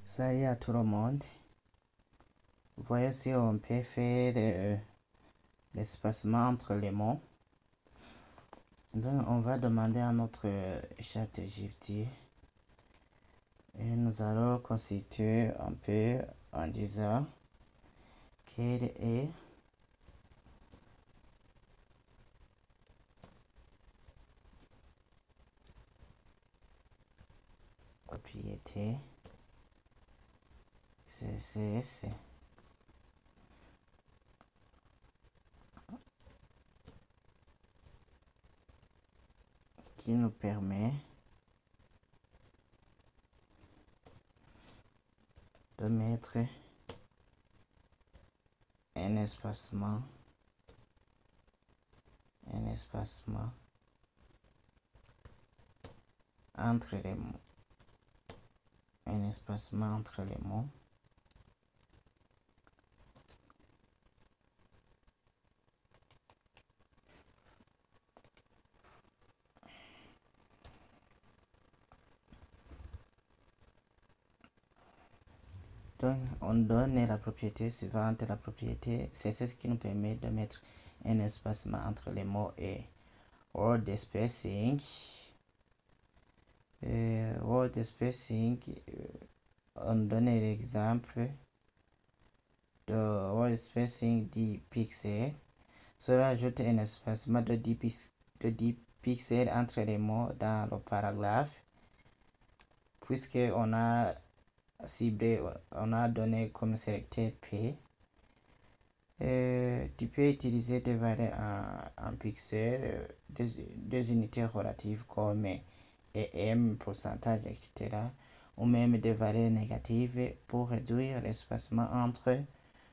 Salut à tout le monde. Voyons si on peut faire l'espacement entre les mots. Donc on va demander à notre chat GPT et nous allons constituer un peu en disant quelle est propriété CSS qui nous permet de mettre un espacement entre les mots. Un espacement entre les mots. Donc, on donne la propriété suivante. La propriété, c'est ce qui nous permet de mettre un espacement entre les mots et word spacing. Word spacing, on donne l'exemple de word spacing 10 pixels. Cela ajoute un espacement de 10 pixels entre les mots dans le paragraphe, puisque on a ciblé, on a donné comme selected P. Tu peux utiliser des valeurs en pixels, des unités relatives comme EM, pourcentage, etc. ou même des valeurs négatives pour réduire l'espacement entre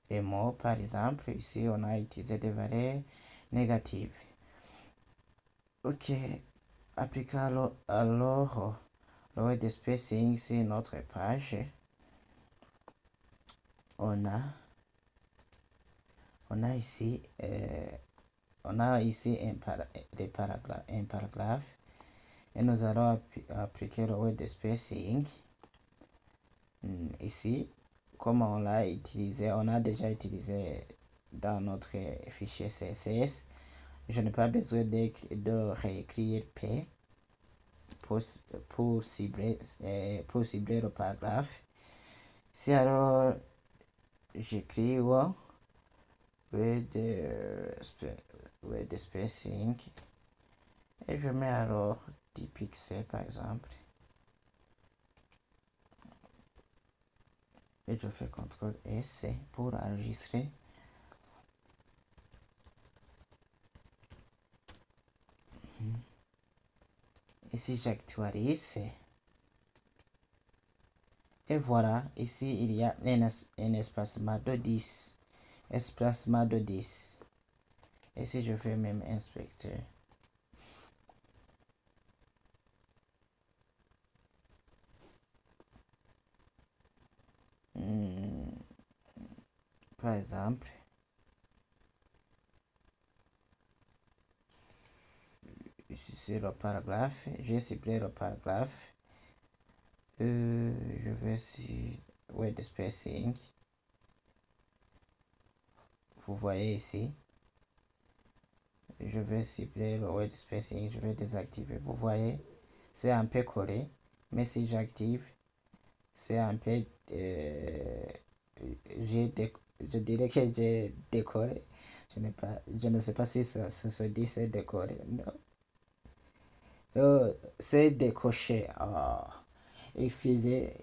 les mots. Par exemple, ici on a utilisé des valeurs négatives. Ok, appliquons alors le word spacing sur notre page. On a ici un paragraphe et nous allons appliquer le word spacing. Ici, comme on l'a utilisé, on a déjà utilisé dans notre fichier CSS. Je n'ai pas besoin de réécrire P pour cibler le paragraphe. Si alors j'écris word spacing et je mets alors 10 pixels par exemple et je fais CTRL S pour enregistrer. Et si j'actualise, et voilà, ici il y a un espacement de 10. Espacement de 10. Et si je fais même inspecteur, par exemple, ici c'est le paragraphe, j'ai ciblé le paragraphe. Je vais sur word spacing. Vous voyez ici, je vais cibler le word spacing, je vais désactiver. Vous voyez, c'est un peu collé, mais si j'active, c'est un peu je dirais que j'ai décoré. Je ne sais pas si ça se dit c'est décoré. Non. C'est décoché. Oh, excusez,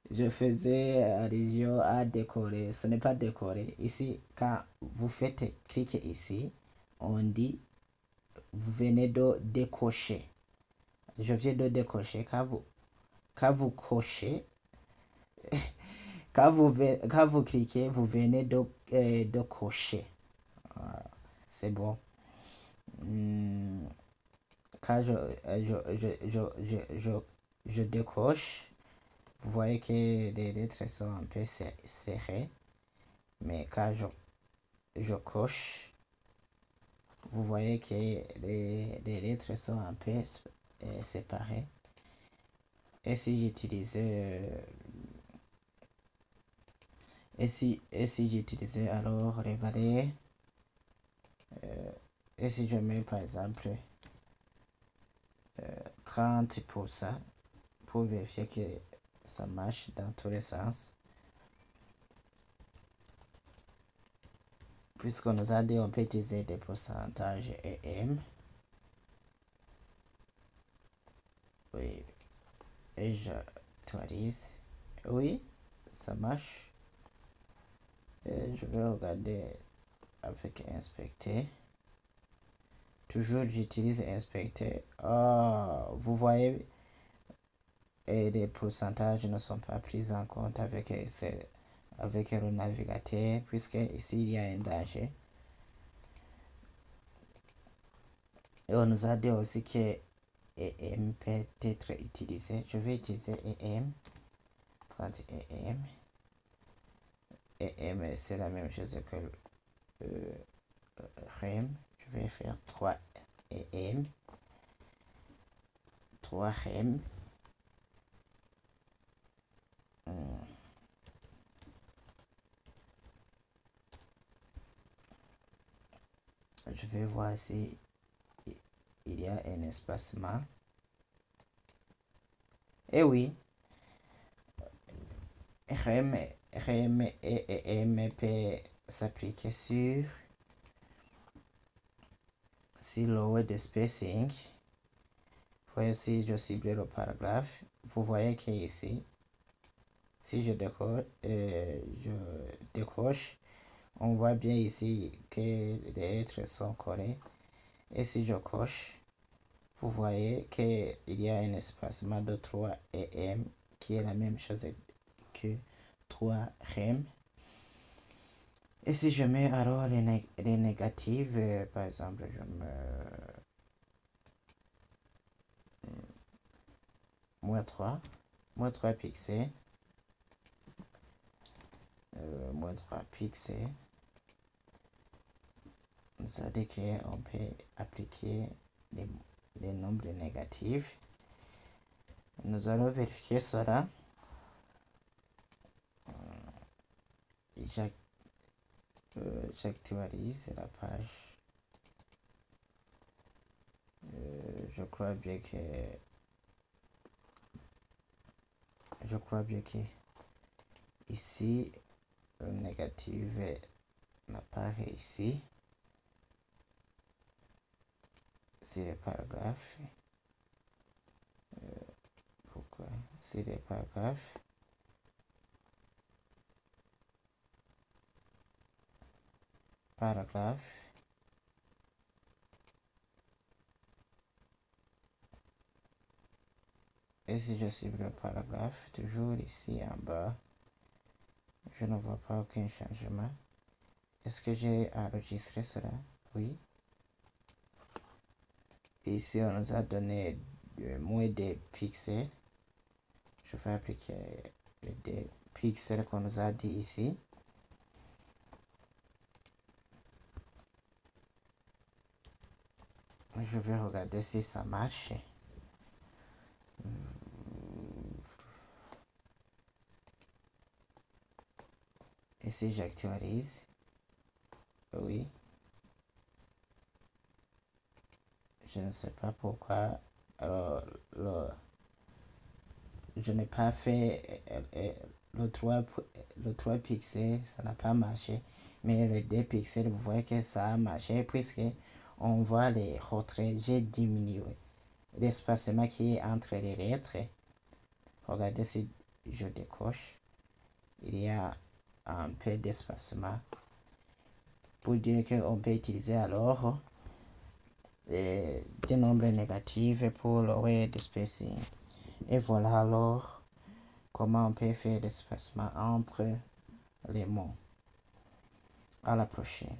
je faisais allusion à décorer. Ce n'est pas décoré. Ici, quand vous faites cliquer ici, on dit vous venez de décocher. Je viens de décocher. Quand vous cochez, quand vous cliquez, vous venez de cocher. C'est bon. Quand je décoche, vous voyez que les lettres sont un peu serrées. Mais quand je coche, vous voyez que les lettres sont un peu séparées. Et si j'utilise Et si j'utilisais alors les valeurs, et si je mets par exemple 30% pour vérifier que ça marche dans tous les sens. Puisqu'on nous a dit on peut utiliser des pourcentages EM. Oui. Et j'actualise. Oui, ça marche. Et je vais regarder avec inspecter. Toujours j'utilise inspecter. Oh, vous voyez, et les pourcentages ne sont pas pris en compte avec le navigateur, puisque ici il y a un danger. Et on nous a dit aussi que EM peut être utilisé. Je vais utiliser EM, 30 EM. EM c'est la même chose que REM. Je vais faire 3 EM, 3 REM. Je vais voir si il y a un espacement. Et oui, REM et EM peut s'appliquer sur le word spacing. Voyez, si je cible le paragraphe, vous voyez que ici, si je décoche, on voit bien ici que les lettres sont collées. Et si je coche, vous voyez qu'il y a un espacement de 3 EM qui est la même chose que 3 REM. Et si je mets alors les négatives, par exemple, je mets moins 3 pixels, moins 3 pixels. Ça veut dire qu'on peut appliquer les nombres négatifs. Nous allons vérifier cela. J'actualise la page. Je crois bien que ici le négatif n'a pas réussi. C'est le paragraphe. Pourquoi? C'est le paragraphe. Et si je cible le paragraphe, toujours ici en bas, je ne vois pas aucun changement. Est-ce que j'ai enregistré cela? Oui. Ici, on nous a donné moins de pixels. Je vais appliquer les pixels qu'on nous a dit ici. Je vais regarder si ça marche. Et si j'actualise, oui. Je ne sais pas pourquoi. Alors, je n'ai pas fait le 3 pixels, ça n'a pas marché. Mais les 2 pixels, vous voyez que ça a marché puisque on voit les retraits. J'ai diminué l'espacement qui est entre les lettres. Regardez si je décoche. Il y a un peu d'espacement. Pour dire qu'on peut utiliser alors des nombres négatifs pour le word spacing. Et voilà alors comment on peut faire l'espacement entre les mots. À la prochaine.